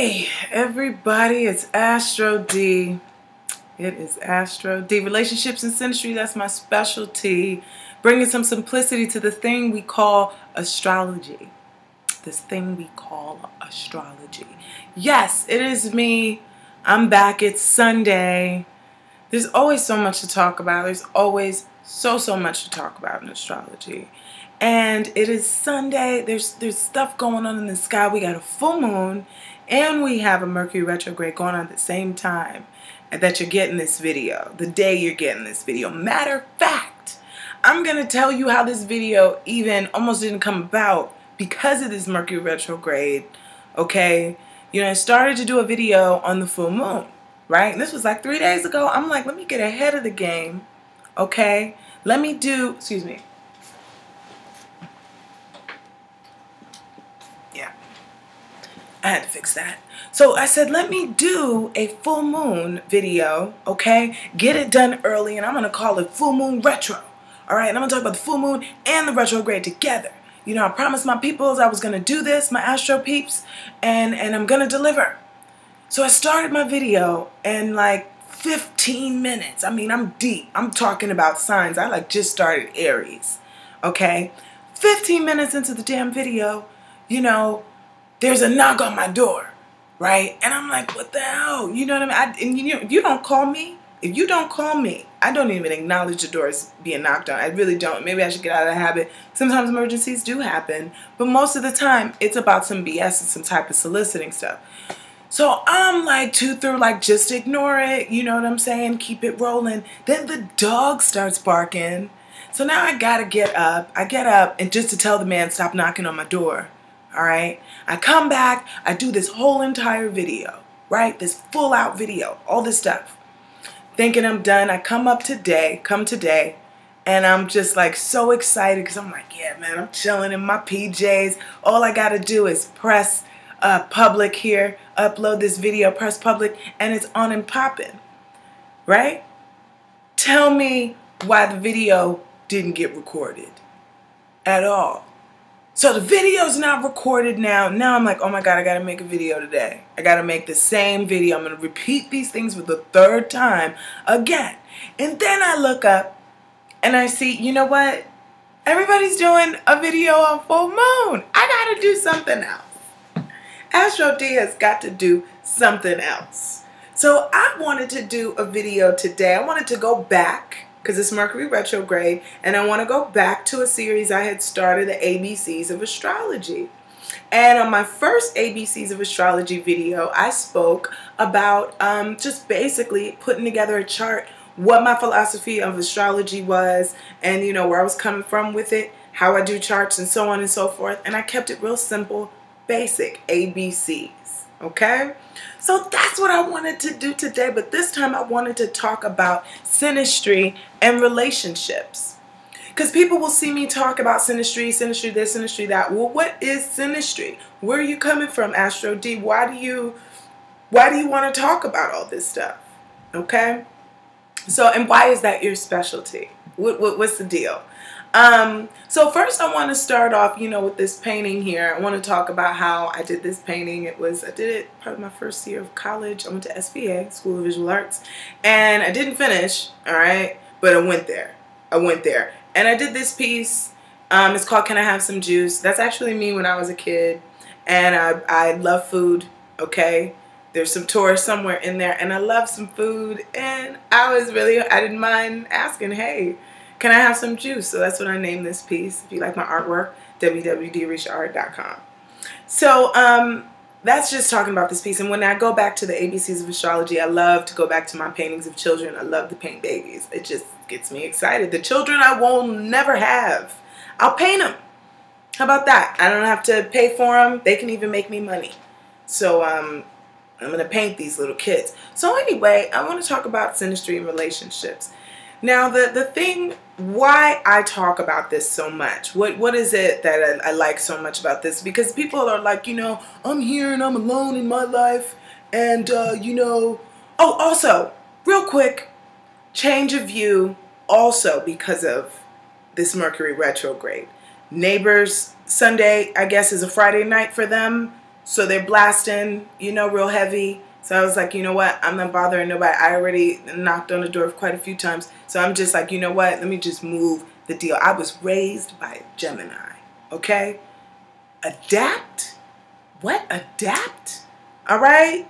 Hey everybody, it's AstroDe. It is AstroDe. Relationships and synastry, that's my specialty. Bringing some simplicity to the thing we call astrology. This thing we call astrology. Yes, it is me. I'm back. It's Sunday. There's always so much to talk about. There's always so much to talk about in astrology. And it is Sunday. There's stuff going on in the sky. We got a full moon and we have a Mercury retrograde going on at the same time that you're getting this video, the day you're getting this video. Matter of fact, I'm going to tell you how this video even almost didn't come about because of this Mercury retrograde, okay? You know, I started to do a video on the full moon, right? And this was like 3 days ago. I'm like, let me get ahead of the game, okay? Let me do, excuse me. Yeah, I had to fix that. So I said, let me do a full moon video, okay? Get it done early, and I'm going to call it Full Moon Retro, all right? And I'm going to talk about the full moon and the retrograde together. You know, I promised my peoples I was going to do this, my Astro peeps, and I'm going to deliver. So I started my video in like 15 minutes. I mean, I'm deep. I'm talking about signs. I like just started Aries, okay? 15 minutes into the damn video, you know, there's a knock on my door, right? And I'm like, what the hell? You know what I mean? And you know, if you don't call me, I don't even acknowledge the doors being knocked on. I really don't. Maybe I should get out of the habit. Sometimes emergencies do happen, but most of the time it's about some BS and some type of soliciting stuff. So I'm like, through like, just ignore it. You know what I'm saying? Keep it rolling. Then the dog starts barking. So now I gotta get up. I get up and just to tell the man, stop knocking on my door. All right. I come back. I do this whole entire video, right? This full out video, all this stuff. Thinking I'm done. I come today, and I'm just like so excited because I'm like, yeah, man, I'm chilling in my PJs. All I got to do is press public here, upload this video, press public, and it's on and popping, right? Tell me why the video didn't get recorded at all. So the video's not recorded now. Now I'm like, oh my God, I got to make a video today. I got to make the same video. I'm going to repeat these things for the third time again. And then I look up and I see, you know what? Everybody's doing a video on full moon. I got to do something else. AstroDe has got to do something else. So I wanted to do a video today. I wanted to go back because it's Mercury retrograde, and I want to go back to a series I had started, the ABCs of Astrology. And on my first ABCs of Astrology video, I spoke about just basically putting together a chart, what my philosophy of astrology was, and you know, where I was coming from with it, how I do charts, and so on and so forth. And I kept it real simple, basic ABCs. Okay, so that's what I wanted to do today, but this time I wanted to talk about synastry and relationships. Because people will see me talk about synastry this, synastry that. Well, what is synastry? Where are you coming from, AstroDe? Why do you want to talk about all this stuff? Okay, so, and why is that your specialty? What's the deal? So first I want to start off, you know, with this painting here. I want to talk about how I did this painting. I did it probably my first year of college. I went to SVA, School of Visual Arts, and I didn't finish, all right, but I went there. And I did this piece. It's called Can I Have Some Juice? That's actually me when I was a kid, and I love food, okay? There's some Taurus somewhere in there, and I love some food, and I didn't mind asking, hey, can I have some juice? So that's what I named this piece. If you like my artwork, www.DeArieshaart.com. So that's just talking about this piece. And when I go back to the ABCs of Astrology, I love to go back to my paintings of children. I love to paint babies. It just gets me excited. The children I will never have, I'll paint them. How about that? I don't have to pay for them. They can even make me money. So I'm going to paint these little kids. So anyway, I want to talk about synastry and relationships. Now, the thing, why I talk about this so much, what is it that I like so much about this? Because people are like, you know, I'm here and I'm alone in my life, and, you know, oh, also, real quick, change of view also because of this Mercury retrograde. Neighbors, Sunday, I guess, is a Friday night for them. So they're blasting, you know, real heavy. So I was like, you know what? I'm not bothering nobody. I already knocked on the door quite a few times. So I'm just like, you know what? Let me just move the deal. I was raised by a Gemini, okay? Adapt? What? Adapt? All right?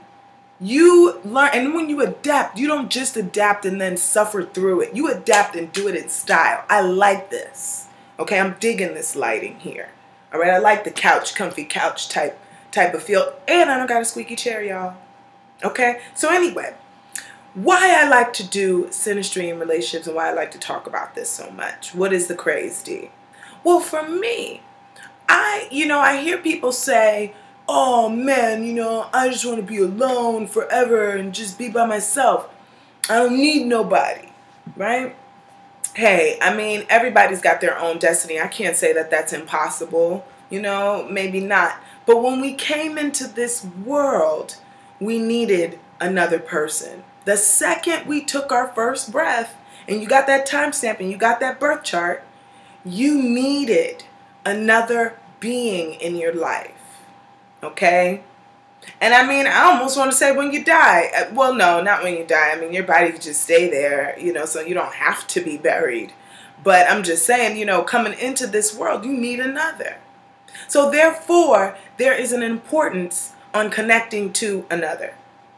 You learn, and when you adapt, you don't just adapt and then suffer through it. You adapt and do it in style. I like this. Okay, I'm digging this lighting here. All right, I like the couch, comfy couch type of feel. And I don't got a squeaky chair, y'all. Okay, so anyway, why I like to do synastry in relationships and why I like to talk about this so much. What is the craze, D? Well, for me, I hear people say, oh man, I just want to be alone forever and just be by myself. I don't need nobody, right? Hey, I mean, everybody's got their own destiny. I can't say that that's impossible, maybe not. But when we came into this world, we needed another person. The second we took our first breath, and you got that timestamp and you got that birth chart, you needed another being in your life. Okay? And I mean, I almost want to say when you die. Well, no, not when you die. I mean, your body can just stay there, so you don't have to be buried. But I'm just saying, coming into this world, you need another. So therefore, there is an importance on connecting to another.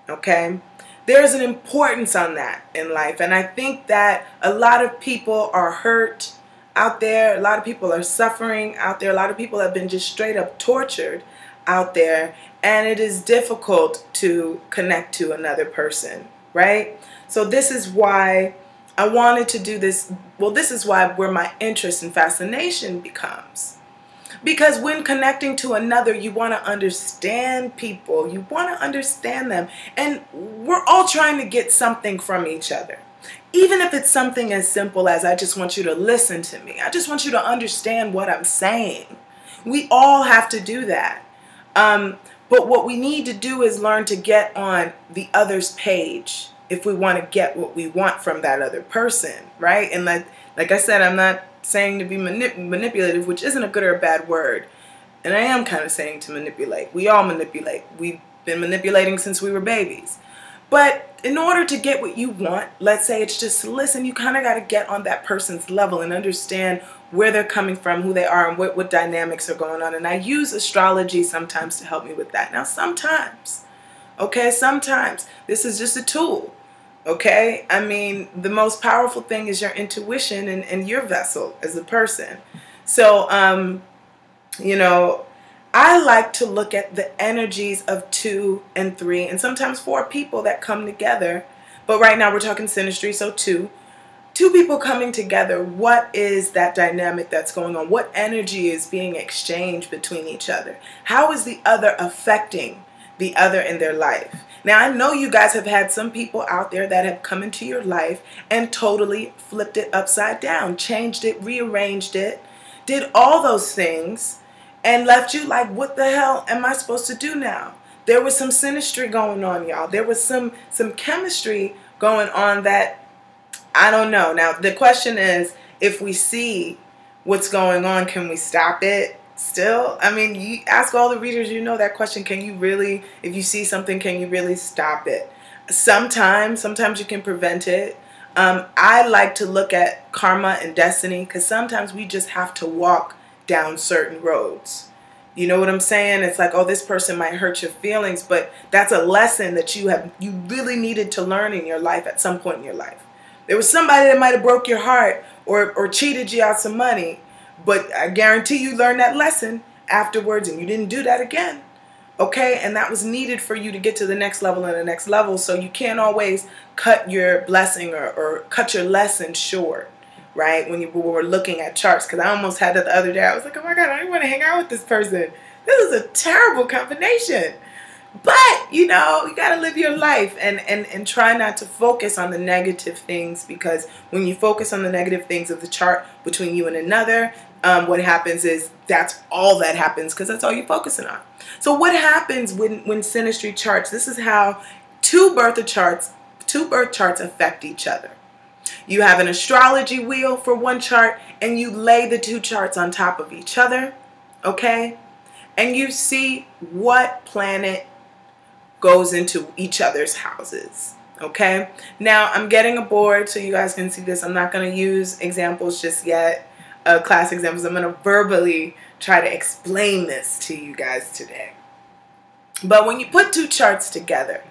Okay? There's an importance on that in life. And I think that a lot of people are hurt out there. A lot of people are suffering out there. A lot of people have been just straight up tortured out there, and it is difficult to connect to another person, right? So this is why I wanted to do this. Well, this is where my interest and fascination becomes. Because when connecting to another, you want to understand people. You want to understand them. And we're all trying to get something from each other. Even if it's something as simple as, I just want you to listen to me. I just want you to understand what I'm saying. We all have to do that. But what we need to do is learn to get on the other's page if we want to get what we want from that other person, right? And like I said, I'm not saying to be manipulative, which isn't a good or a bad word. And I am kind of saying to manipulate. We all manipulate. We've been manipulating since we were babies. But in order to get what you want, let's say it's just to listen, you kind of got to get on that person's level and understand where they're coming from, who they are, and what dynamics are going on. And I use astrology sometimes to help me with that. Now, sometimes, okay, sometimes this is just a tool, okay? I mean, the most powerful thing is your intuition and your vessel as a person. So, I like to look at the energies of 2 and 3 and sometimes 4 people that come together. But right now we're talking synastry, so 2. 2 people coming together. What is that dynamic that's going on? What energy is being exchanged between each other? How is the other affecting the other in their life? Now, I know you guys have had some people out there that have come into your life and totally flipped it upside down, changed it, rearranged it, did all those things, and left you like, what the hell am I supposed to do now? There was some synastry going on, y'all. There was some chemistry going on that, I don't know. Now, the question is, if we see what's going on, can we stop it still? I mean, you ask all the readers, that question. Can you really, if you see something, can you really stop it? Sometimes you can prevent it. I like to look at karma and destiny because sometimes we just have to walk down certain roads. You know what I'm saying? It's like, oh, this person might hurt your feelings, but that's a lesson that you really needed to learn in your life at some point in your life. There was somebody that might have broke your heart or cheated you out some money, but I guarantee you learned that lesson afterwards and you didn't do that again. Okay? And that was needed for you to get to the next level and the next level, so you can't always cut your blessing or cut your lesson short. Right? When you were looking at charts, because I almost had it the other day. I was like, oh my God, I don't want to hang out with this person. This is a terrible combination. But, you got to live your life and try not to focus on the negative things, because when you focus on the negative things of the chart between you and another, what happens is that's all that happens, because that's all you're focusing on. So what happens when synastry charts, this is how two birth charts affect each other. You have an astrology wheel for one chart, and you lay the 2 charts on top of each other, okay? and you see what planet goes into each other's houses. Okay, now I'm getting a board so you guys can see this. I'm not going to use examples just yet, class examples. I'm going to verbally try to explain this to you guys today. But when you put two charts together,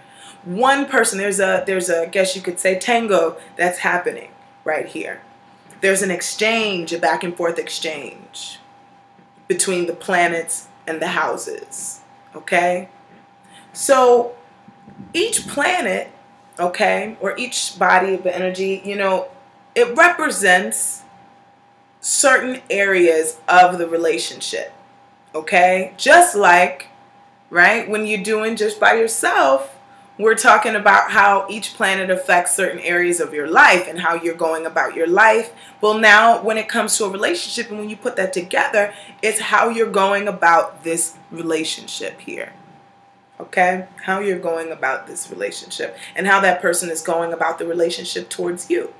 one person, there's a I guess you could say tango that's happening right here. There's an exchange, a back and forth exchange between the planets and the houses. Okay, so each planet, okay, or each body of the energy, you know, it represents certain areas of the relationship. Okay, just like, right, when you're doing just by yourself, we're talking about how each planet affects certain areas of your life and how you're going about your life. Well, now when it comes to a relationship and when you put that together, it's how you're going about this relationship here. Okay, how you're going about this relationship and how that person is going about the relationship towards you.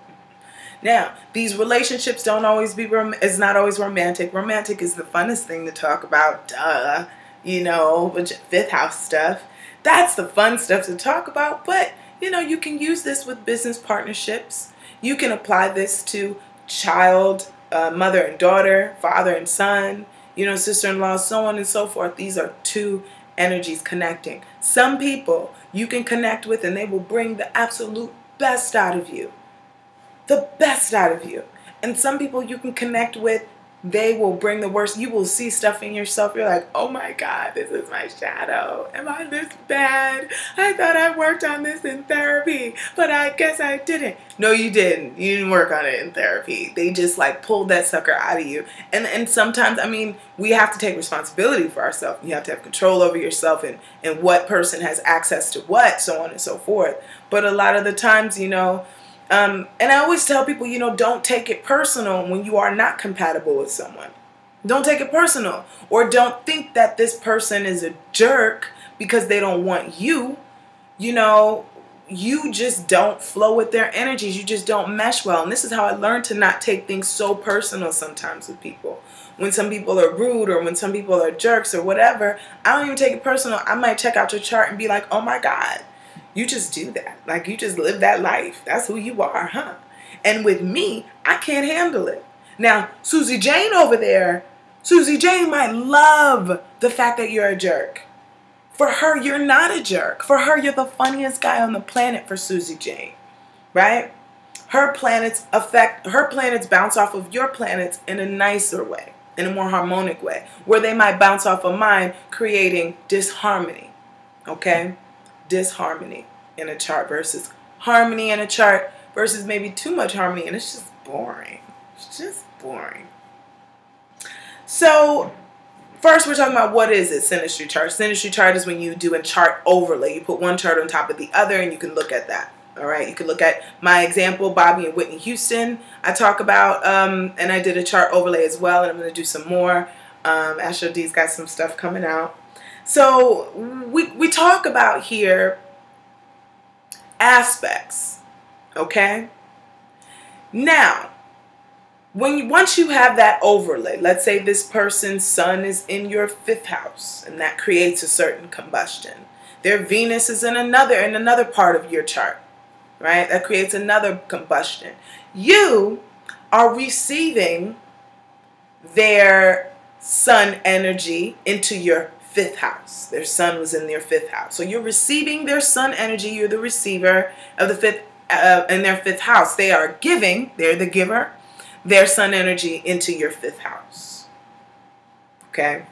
Now, these relationships don't always be, it's not always romantic. Romantic is the funnest thing to talk about, duh, you know, bunch of fifth house stuff. That's the fun stuff to talk about, but, you know, you can use this with business partnerships. You can apply this to child, mother and daughter, father and son, you know, sister-in-law, so on and so forth. These are two energies connecting. Some people you can connect with and they will bring the absolute best out of you. The best out of you. And some people you can connect with, they will bring the worst. You will see stuff in yourself. You're like, oh my God, this is my shadow. Am I this bad? I thought I worked on this in therapy, but I guess I didn't. No, you didn't. You didn't work on it in therapy. They just like pulled that sucker out of you. And sometimes, I mean, we have to take responsibility for ourselves. You have to have control over yourself and what person has access to what, so on and so forth. But a lot of the times, you know, and I always tell people, you know, don't take it personal when you are not compatible with someone. Don't take it personal. Or don't think that this person is a jerk because they don't want you. You know, you just don't flow with their energies. You just don't mesh well. And this is how I learned to not take things so personal sometimes with people. When some people are rude or when some people are jerks or whatever, I don't even take it personal. I might check out your chart and be like, oh my God. You just do that. Like, you just live that life. That's who you are, huh? And with me, I can't handle it. Now, Susie Jane over there, Susie Jane might love the fact that you're a jerk. For her, you're not a jerk. For her, you're the funniest guy on the planet for Susie Jane, right? Her planets bounce off of your planets in a nicer way, in a more harmonic way, where they might bounce off of mine, creating disharmony, okay? Disharmony in a chart versus harmony in a chart versus maybe too much harmony, and it's just boring. It's just boring. So first we're talking about what is it, synastry chart. Synastry chart is when you do a chart overlay. You put one chart on top of the other and you can look at that. All right, you can look at my example, Bobby and Whitney Houston. I talk about, and I did a chart overlay as well, and I'm going to do some more. AstroDe's got some stuff coming out. So we talk about here aspects, okay? Now, once you have that overlay, let's say this person's sun is in your 5th house, and that creates a certain combustion. Their Venus is in another part of your chart, right? That creates another combustion. You are receiving their sun energy into your 5th house. Their sun was in their 5th house. So you're receiving their sun energy. You're the receiver of the 5th, in their 5th house. They are giving, they're the giver, their sun energy into your 5th house. Okay?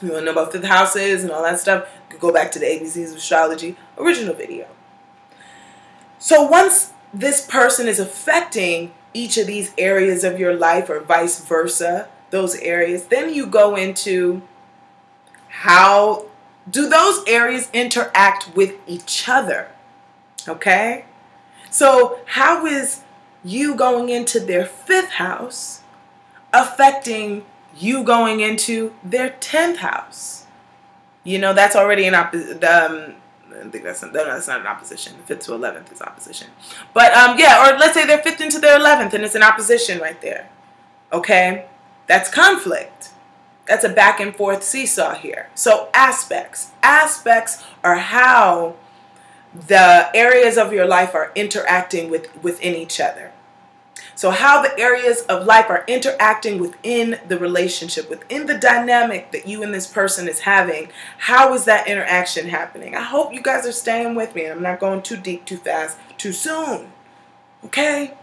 You want to know about 5th houses and all that stuff? You can go back to the ABCs of Astrology original video. So once this person is affecting each of these areas of your life or vice versa, those areas, then you go into how do those areas interact with each other? Okay? So how is you going into their 5th house affecting you going into their 10th house? You know, that's already an opposite. I think that's not an opposition. 5th to 11th is opposition. But yeah, or let's say they're 5th into their 11th and it's an opposition right there. Okay? That's conflict. That's a back and forth seesaw here. So aspects. Aspects are how the areas of your life are interacting within each other. So how the areas of life are interacting within the relationship, within the dynamic that you and this person is having. How is that interaction happening? I hope you guys are staying with me. I'm not going too deep, too fast, too soon. Okay?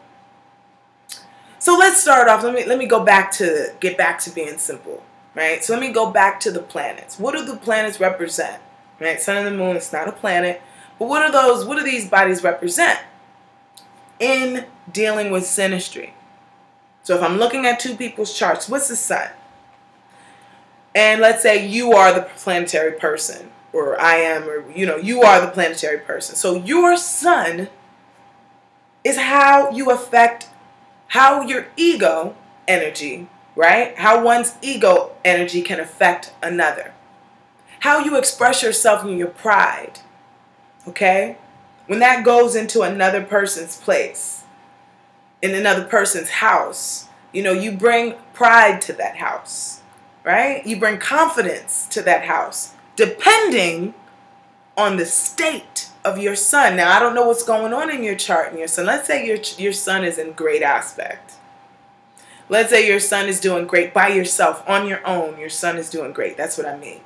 So let's start off. Let me get back to being simple. Right? So let me go back to the planets. What do the planets represent? Right? Sun and the moon, it's not a planet. But what do these bodies represent in dealing with synastry? So if I'm looking at two people's charts, what's the sun? And let's say you are the planetary person, or I am, or you are the planetary person. So your sun is how you affect, how your ego energy, right? How one's ego energy can affect another. How you express yourself in your pride. Okay? When that goes into another person's place, in another person's house, you bring pride to that house, right? You bring confidence to that house, depending on the state of your sun. Now, I don't know what's going on in your chart and your sun. Let's say your sun is in great aspect. Let's say your sun is doing great by yourself, on your own. Your sun is doing great. That's what I mean.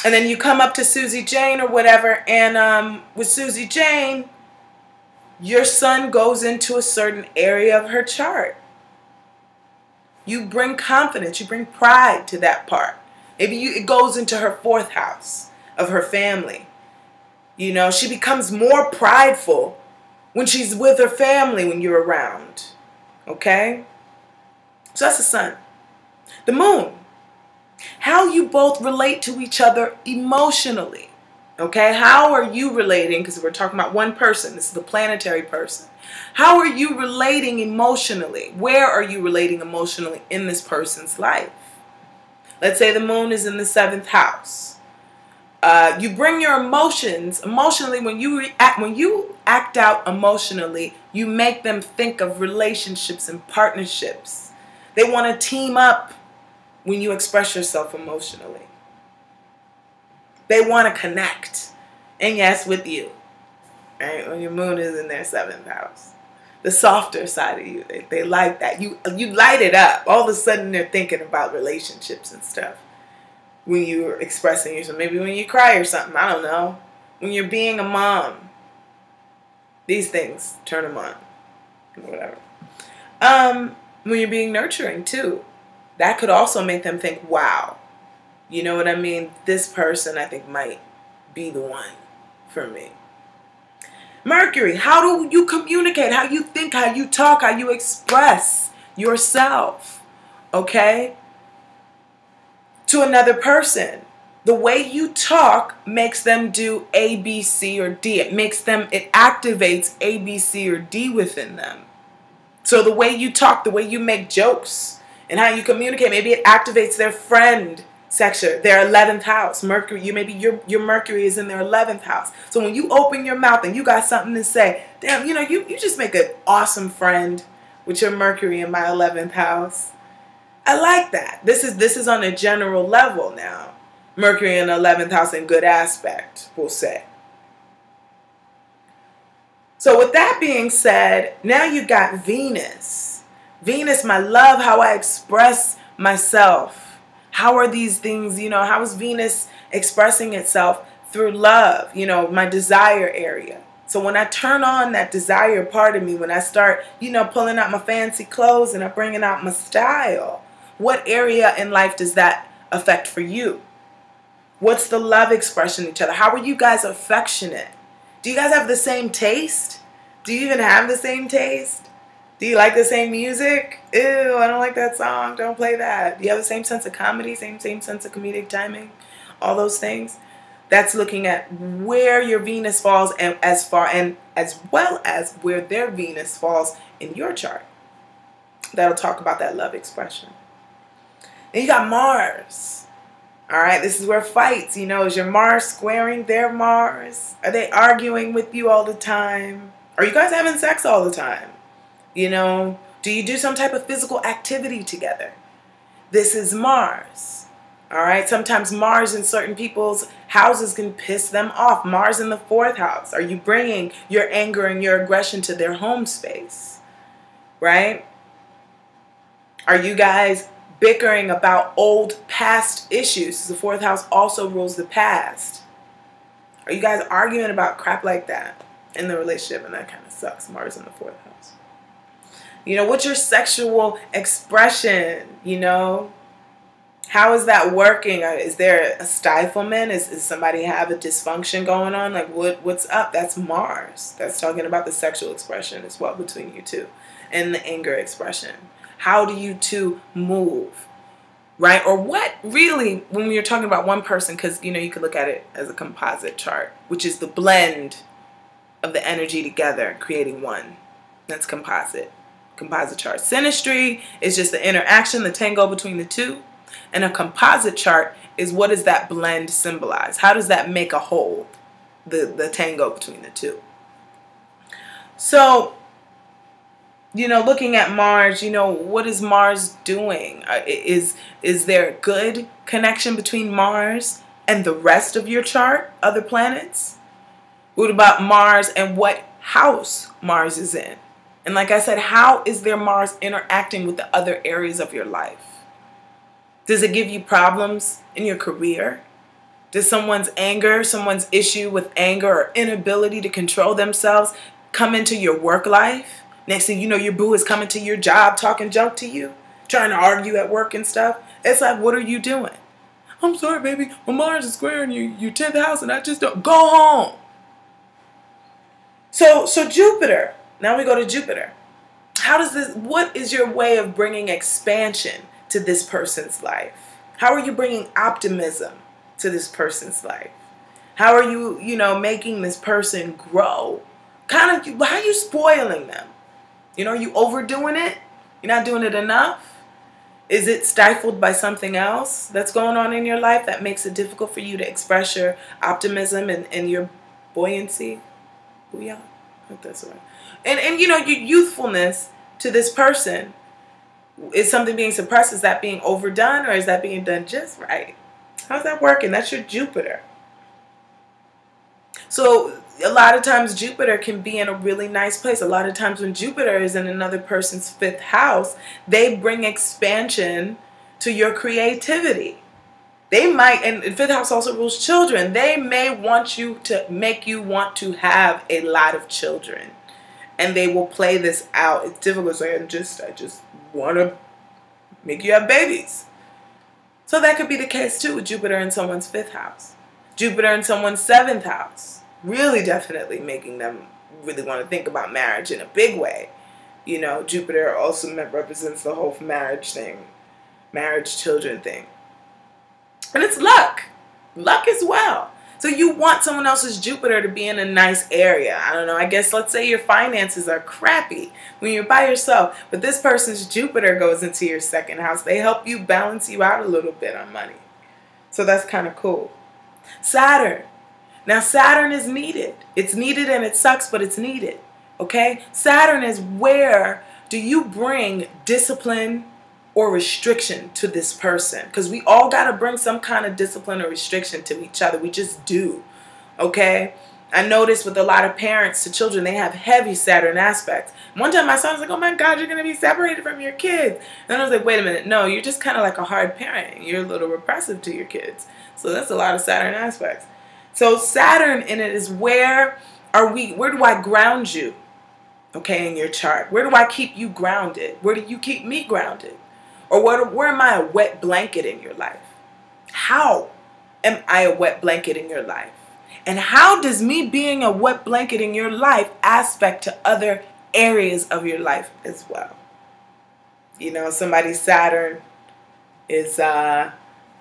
And then you come up to Susie Jane or whatever, and with Susie Jane, your sun goes into a certain area of her chart. You bring confidence, you bring pride to that part. Maybe it goes into her fourth house of her family. She becomes more prideful when she's with her family when you're around. Okay? So that's the sun. The moon. How you both relate to each other emotionally. Okay? How are you relating? Because we're talking about one person. This is the planetary person. How are you relating emotionally? Where are you relating emotionally in this person's life? Let's say the moon is in the 7th house. You bring your emotions emotionally. When you act out emotionally, you make them think of relationships and partnerships. They want to team up when you express yourself emotionally. They want to connect. And yes, with you. Right? When your moon is in their 7th house. The softer side of you. They like that. You light it up. All of a sudden they're thinking about relationships and stuff. When you're expressing yourself. Maybe when you cry or something. I don't know. When you're being a mom. These things turn them on. Whatever. When you're being nurturing too. That could also make them think, wow. You know what I mean? This person I think might be the one for me. Mercury, how do you communicate? How you think, how you talk, how you express yourself, okay? To another person. The way you talk makes them do A, B, C, or D. It activates A, B, C, or D within them. So the way you talk, the way you make jokes, and how you communicate, maybe it activates their friend section, their 11th house. Mercury, maybe your Mercury is in their 11th house. So when you open your mouth and you got something to say, damn, you just make an awesome friend with your Mercury in my 11th house. I like that. This is on a general level now. Mercury in the 11th house in good aspect, we'll say. So with that being said, now you got Venus. Venus, my love, how I express myself. How are these things, how is Venus expressing itself through love, my desire area. So when I turn on that desire part of me, when I start, pulling out my fancy clothes and I'm bringing out my style, what area in life does that affect for you? What's the love expression to each other? How are you guys affectionate? Do you guys have the same taste? Do you even have the same taste? Do you like the same music? Ew, I don't like that song. Don't play that. Do you have the same sense of comedy? Same sense of comedic timing? All those things? That's looking at where your Venus falls and as well as where their Venus falls in your chart. That'll talk about that love expression. Then you got Mars. All right, this is where fights, is your Mars squaring their Mars? Are they arguing with you all the time? Are you guys having sex all the time? Do you do some type of physical activity together? This is Mars. All right. Sometimes Mars in certain people's houses can piss them off. Mars in the 4th house. Are you bringing your anger and your aggression to their home space? Right? Are you guys bickering about old past issues? The 4th house also rules the past. Are you guys arguing about crap like that in the relationship? And that kind of sucks. Mars in the 4th house. You know, what's your sexual expression? You know, how is that working? Is there a stiflement? Is somebody have a dysfunction going on? Like, what's up? That's Mars. That's talking about the sexual expression as well between you two, and the anger expression. How do you two move? Right? Or what really, when you're talking about one person, because, you know, you could look at it as a composite chart, which is the blend of the energy together, creating one. That's composite. Composite chart. Synastry is just the interaction, the tango between the two. And a composite chart is, what does that blend symbolize? How does that make a whole? The tango between the two. So, you know, looking at Mars, you know, what is Mars doing? Is there a good connection between Mars and the rest of your chart, other planets? What about Mars and what house Mars is in? And like I said, how is their Mars interacting with the other areas of your life? Does it give you problems in your career? Does someone's anger, someone's issue with anger or inability to control themselves come into your work life? Next thing you know, your boo is coming to your job talking junk to you, trying to argue at work and stuff. It's like, what are you doing? I'm sorry, baby. Well, Mars is squaring your 10th house and I just don't. Go home. So Jupiter. Now we go to Jupiter. How does this, what is your way of bringing expansion to this person's life? How are you bringing optimism to this person's life? How are you, you know, making this person grow? How are you spoiling them? You know, are you overdoing it? You're not doing it enough? Is it stifled by something else that's going on in your life that makes it difficult for you to express your optimism and your buoyancy? Booyah. I think that's right. And you know, your youthfulness to this person, is something being suppressed? Is that being overdone, or is that being done just right? How's that working? That's your Jupiter. So a lot of times Jupiter can be in a really nice place. A lot of times when Jupiter is in another person's 5th house, they bring expansion to your creativity. They might, and 5th house also rules children. They may want you to make you want to have a lot of children. And they will play this out. It's difficult to say, I just want to make you have babies. So that could be the case too with Jupiter in someone's 5th house. Jupiter in someone's 7th house. Really definitely making them really want to think about marriage in a big way. You know, Jupiter also represents the whole marriage thing. Marriage, children thing. And it's luck. Luck as well. So you want someone else's Jupiter to be in a nice area. I don't know, I guess let's say your finances are crappy when you're by yourself, but this person's Jupiter goes into your 2nd house. They help you balance you out a little bit on money. So that's kind of cool. Saturn. Now Saturn is needed. It's needed and it sucks, but it's needed. Okay? Saturn is, where do you bring discipline or restriction to this person? Because we all got to bring some kind of discipline or restriction to each other. We just do. Okay? I noticed with a lot of parents to children, they have heavy Saturn aspects. One time my son was like, oh my God, you're going to be separated from your kids. And I was like, wait a minute. No, you're just kind of like a hard parent. You're a little repressive to your kids. So that's a lot of Saturn aspects. So Saturn in it is, where do I ground you? Okay, in your chart. Where do I keep you grounded? Where do you keep me grounded? Or where am I a wet blanket in your life? How am I a wet blanket in your life? And how does me being a wet blanket in your life aspect to other areas of your life as well? You know, somebody's Saturn is, I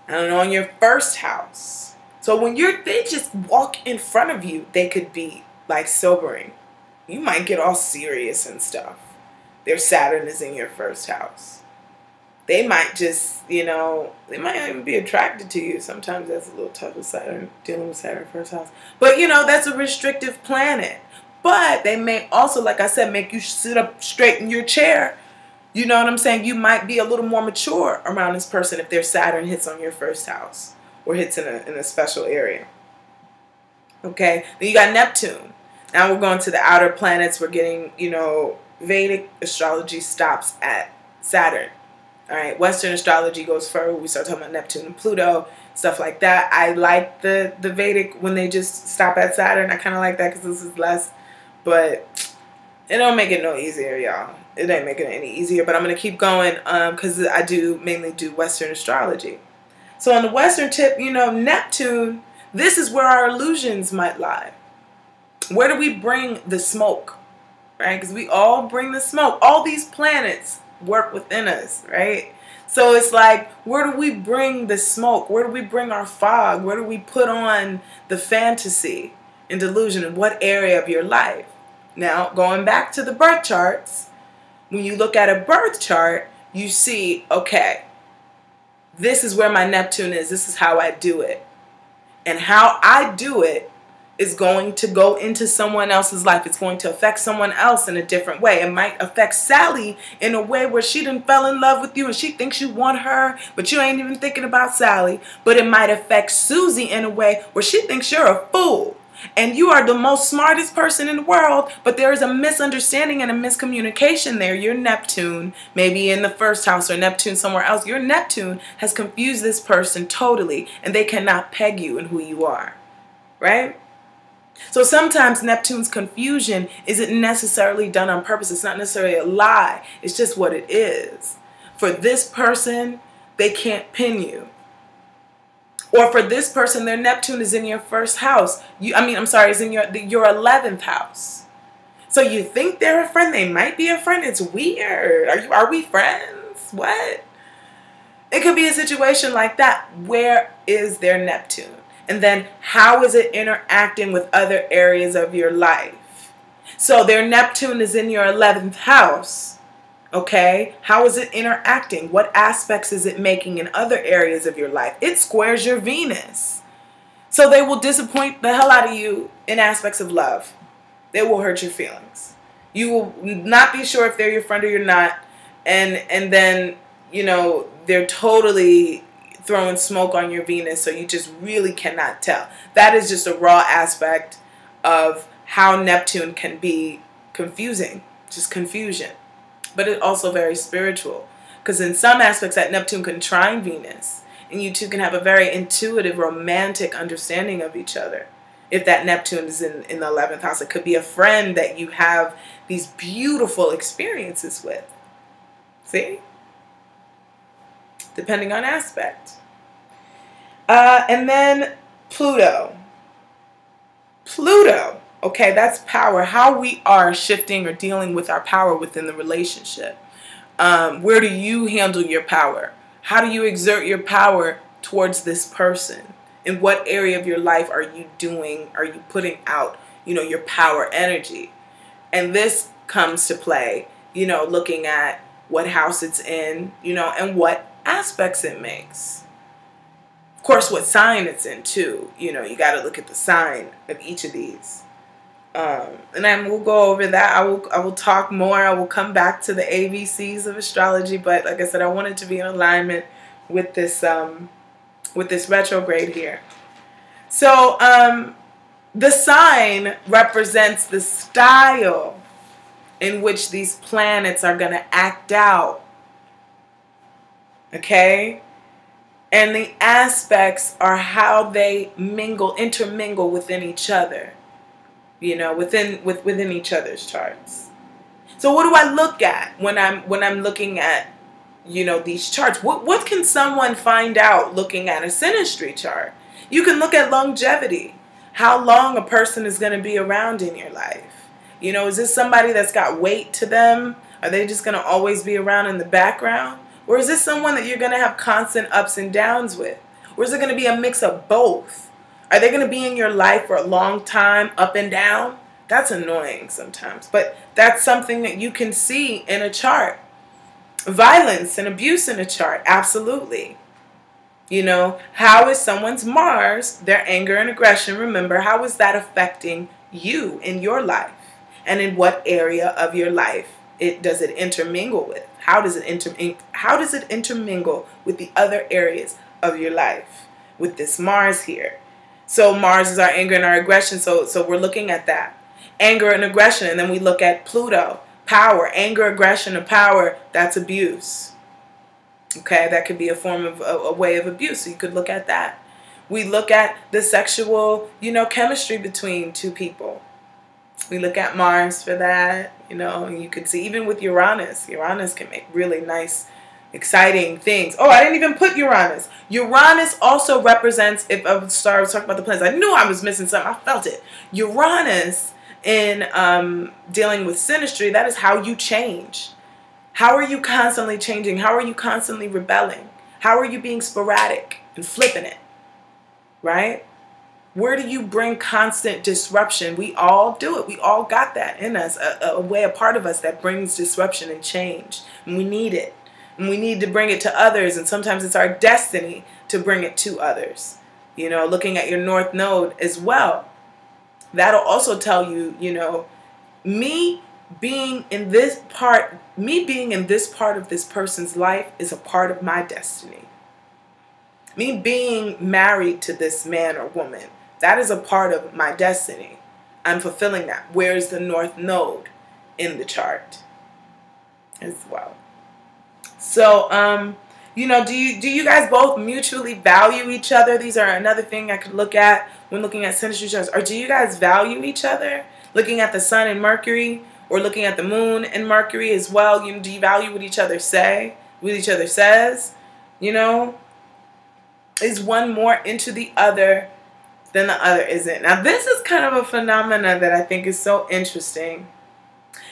don't know, in your 1st house. So when they just walk in front of you, they could be like sobering. You might get all serious and stuff. Their Saturn is in your 1st house. They might just, you know, they might even be attracted to you. Sometimes that's a little tough with Saturn, dealing with Saturn 1st house. But, you know, that's a restrictive planet. But they may also, like I said, make you sit up straight in your chair You know what I'm saying? You might be a little more mature around this person if their Saturn hits on your first house or hits in a special area. Okay? Then you got Neptune. Now we're going to the outer planets. We're getting, you know, Vedic astrology stops at Saturn. All right? Western astrology goes further. We start talking about Neptune and Pluto, stuff like that. I like the Vedic when they just stop at Saturn. I kind of like that because this is less. But it don't make it no easier, y'all. It ain't making it any easier. But I'm going to keep going because I mainly do Western astrology. So on the Western tip, you know, Neptune, this is where our illusions might lie. Where do we bring the smoke? Right? Because we all bring the smoke. All these planets work within us, right? So it's like, where do we bring the smoke? Where do we bring our fog? Where do we put on the fantasy and delusion? In what area of your life? Now, going back to the birth charts, when you look at a birth chart, you see, okay, this is where my Neptune is. This is how I do it. And how I do it is going to go into someone else's life. It's going to affect someone else in a different way. It might affect Sally in a way where she done fell in love with you and she thinks you want her, but you ain't even thinking about Sally. But it might affect Susie in a way where she thinks you're a fool. And you are the most smartest person in the world, but there is a misunderstanding and a miscommunication there. Your Neptune, maybe in the first house or Neptune somewhere else, your Neptune has confused this person totally, and they cannot peg you in who you are, right? So sometimes Neptune's confusion isn't necessarily done on purpose. It's not necessarily a lie. It's just what it is. For this person, they can't pin you. Or for this person, their Neptune is in your first house. Is in your 11th house. So you think they're a friend. They might be a friend. It's weird. Are we friends? What? It could be a situation like that. Where is their Neptune? And then how is it interacting with other areas of your life? So their Neptune is in your 11th house. Okay, how is it interacting? What aspects is it making in other areas of your life? It squares your Venus. So they will disappoint the hell out of you in aspects of love. They will hurt your feelings. You will not be sure if they're your friend or you're not. And then, you know, they're totally throwing smoke on your Venus, so you just really cannot tell. That is just a raw aspect of how Neptune can be confusing. Just confusion. But it's also very spiritual. Because in some aspects, that Neptune can trine Venus. And you two can have a very intuitive, romantic understanding of each other. If that Neptune is in the 11th house, it could be a friend that you have these beautiful experiences with. See? Depending on aspect. And then Pluto. Pluto. Okay, that's power. How we are shifting or dealing with our power within the relationship. Where do you handle your power? How do you exert your power towards this person? In what area of your life are you putting out, you know, your power energy? And this comes to play, you know, looking at what house it's in, you know, and what aspects it makes. Of course, what sign it's in too. You know, you got to look at the sign of each of these. And then we'll go over that. I will talk more. I will come back to the ABCs of astrology. But like I said, I wanted to be in alignment with this retrograde here. So the sign represents the style in which these planets are going to act out. Okay? And the aspects are how they intermingle within each other. You know, within each other's charts. So what do I look at when I'm looking at, you know, these charts? What can someone find out looking at a synastry chart? You can look at longevity. How long a person is going to be around in your life. You know, is this somebody that's got weight to them? Are they just going to always be around in the background? Or is this someone that you're going to have constant ups and downs with? Or is it going to be a mix of both? Are they going to be in your life for a long time, up and down? That's annoying sometimes. But that's something that you can see in a chart. Violence and abuse in a chart, absolutely. You know, how is someone's Mars, their anger and aggression, remember, how is that affecting you in your life? And in what area of your life does it intermingle with? How does it intermingle with the other areas of your life? With this Mars here. So Mars is our anger and our aggression. So we're looking at that. Anger and aggression. And then we look at Pluto. Power. Anger, aggression, and power. That's abuse. Okay, that could be a form of a way of abuse. So you could look at that. We look at the sexual, chemistry between two people. We look at Mars for that, and you can see even with Uranus. Uranus can make really nice, exciting things. Oh, I didn't even put Uranus. Uranus also represents, if I was talking about the planets, I knew I was missing something. I felt it. Uranus in dealing with synastry, that is how you change. How are you constantly changing? How are you constantly rebelling? How are you being sporadic and flipping it? Right? Where do you bring constant disruption? We all do it. We all got that in us, a part of us that brings disruption and change. And we need it. And we need to bring it to others. And sometimes it's our destiny to bring it to others. Looking at your North Node as well. That'll also tell you, me being in this part of this person's life is a part of my destiny. Me being married to this man or woman, that is a part of my destiny. I'm fulfilling that. Where's the North Node in the chart as well? So, do you guys both mutually value each other? These are another thing I could look at when looking at synastry charts. Or do you guys value each other? Looking at the sun and Mercury, or looking at the moon and Mercury as well. Do you value what each other say? What each other says? Is one more into the other than the other isn't? Now, this is kind of a phenomena that I think is so interesting,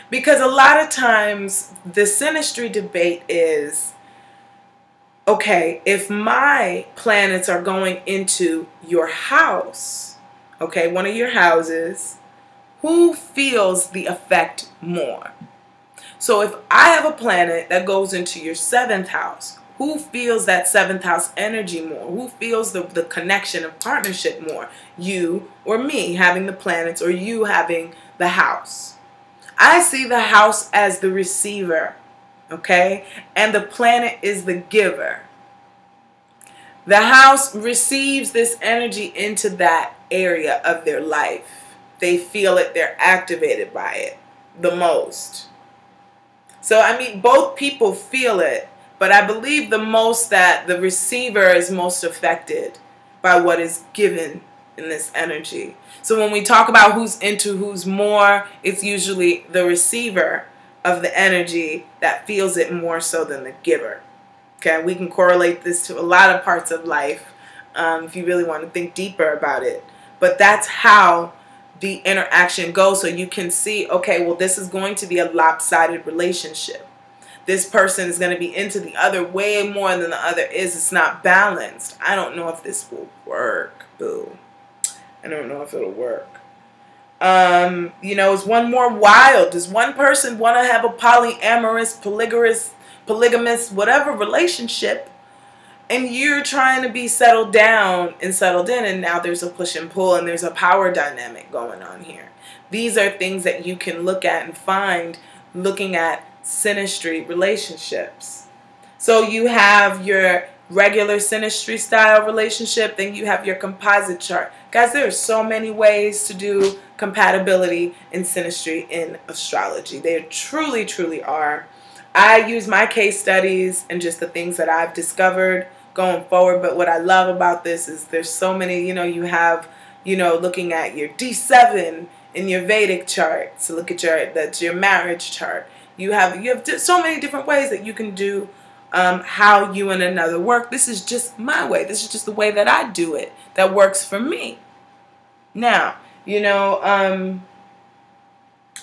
because a lot of times the synastry debate is, okay, if my planets are going into your house, okay, one of your houses, who feels the effect more? So if I have a planet that goes into your 7th house, who feels that 7th house energy more? Who feels the connection of partnership more? You or me having the planets, or you having the house? I see the house as the receiver, okay? And the planet is the giver. The house receives this energy into that area of their life. They feel it, they're activated by it the most. So, both people feel it. But I believe the most that the receiver is most affected by what is given in this energy. So when we talk about who's into who's more, it's usually the receiver of the energy that feels it more so than the giver. Okay, we can correlate this to a lot of parts of life if you really want to think deeper about it. But that's how the interaction goes. So you can see, okay, well, this is going to be a lopsided relationship. This person is going to be into the other way more than the other is. It's not balanced. I don't know if this will work, boo. I don't know if it'll work. Is one more wild? Does one person want to have a polyamorous, polygamous, whatever relationship, and you're trying to be settled down and settled in, and now there's a push and pull, and there's a power dynamic going on here? These are things that you can look at and find looking at synastry relationships. So you have your regular synastry style relationship, then you have your composite chart. Guys, there are so many ways to do compatibility in synastry in astrology. There truly, truly are. I use my case studies and just the things that I've discovered going forward, but what I love about this is there's so many, you have, looking at your D7 in your Vedic chart. So look at that's your marriage chart. You have so many different ways that you can do how you and another work. This is just my way. This is just the way that I do it. That works for me. Now, so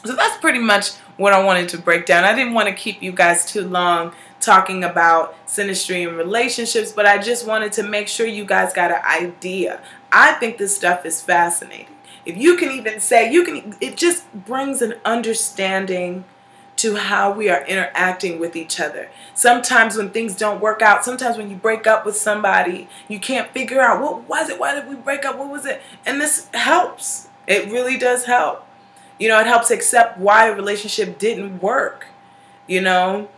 that's pretty much what I wanted to break down. I didn't want to keep you guys too long talking about synastry and relationships, but I just wanted to make sure you guys got an idea. I think this stuff is fascinating. If you can even say, it just brings an understanding to how we are interacting with each other. Sometimes when things don't work out, sometimes when you break up with somebody, you can't figure out, what was it? Why did we break up? What was it? And this helps. It really does help. It helps accept why a relationship didn't work. You know,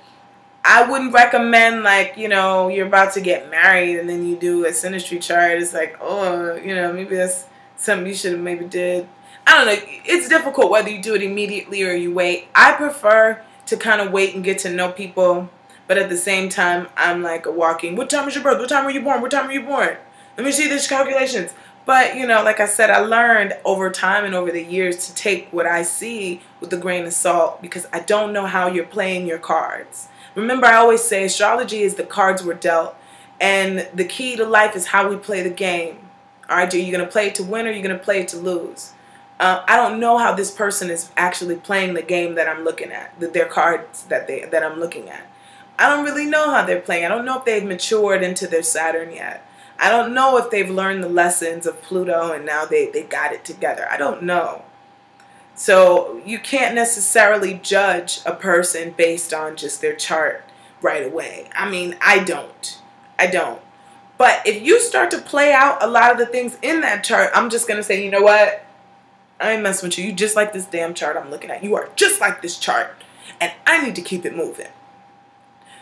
I wouldn't recommend, like, you know, you're about to get married and then you do a synastry chart. It's like, oh, you know, maybe that's something you should have maybe did. I don't know. It's difficult whether you do it immediately or you wait. I prefer to kind of wait and get to know people. But at the same time, I'm like a walking, what time is your birth? What time were you born? What time were you born? Let me see these calculations. But, you know, like I said, I learned over time and over the years to take what I see with a grain of salt because I don't know how you're playing your cards. Remember, I always say astrology is the cards we're dealt. And the key to life is how we play the game. All right, are you going to play it to win or are you going to play it to lose? I don't know how this person is actually playing the game that I'm looking at, their cards that I'm looking at. I don't really know how they're playing. I don't know if they've matured into their Saturn yet. I don't know if they've learned the lessons of Pluto and now they got it together. I don't know. So you can't necessarily judge a person based on just their chart right away. I mean, I don't. But if you start to play out a lot of the things in that chart, I'm just going to say, you know what? I ain't messing with you. You just like this damn chart I'm looking at. You are just like this chart. And I need to keep it moving.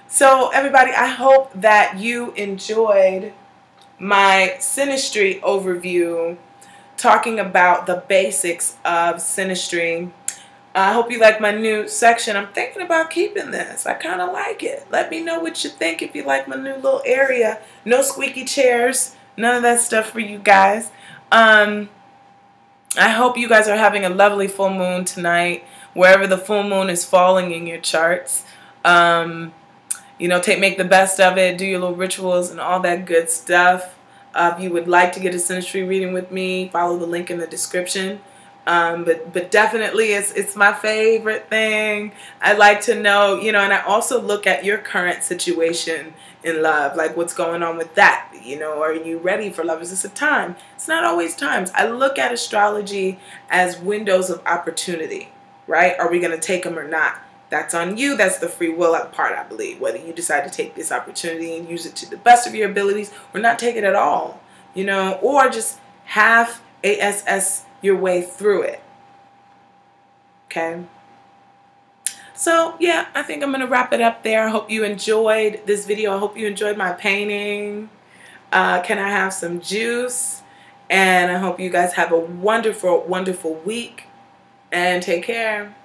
So everybody, I hope that you enjoyed my synastry overview talking about the basics of synastry. I hope you like my new section. I'm thinking about keeping this. I kind of like it. Let me know what you think if you like my new little area. No squeaky chairs. None of that stuff for you guys. I hope you guys are having a lovely full moon tonight, wherever the full moon is falling in your charts. You know, make the best of it, do your little rituals and all that good stuff. If you would like to get a synastry reading with me, follow the link in the description. But definitely it's my favorite thing. I like to know, you know, and I also look at your current situation in love, like what's going on with that. You know, are you ready for love? Is this a time? It's not always times. I look at astrology as windows of opportunity, right? Are we going to take them or not? That's on you. That's the free will part, I believe. Whether you decide to take this opportunity and use it to the best of your abilities or not take it at all, you know, or just half ASS your way through it. Okay. So, yeah, I think I'm going to wrap it up there. I hope you enjoyed this video. I hope you enjoyed my painting. Can I have some juice? And I hope you guys have a wonderful, wonderful week. And take care.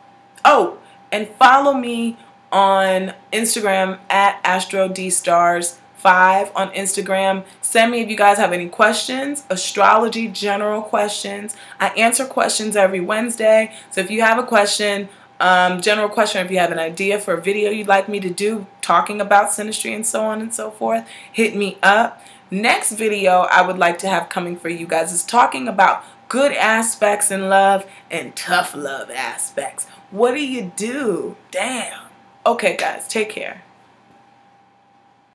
Oh, and follow me on Instagram at AstroDe5 on Instagram. Send me if you guys have any questions, astrology general questions. I answer questions every Wednesday. So if you have a question, general question, if you have an idea for a video you'd like me to do talking about synastry and so on and so forth, hit me up. Next video I would like to have coming for you guys is talking about good aspects in love and tough love aspects. What do you do? Damn. Okay, guys, take care.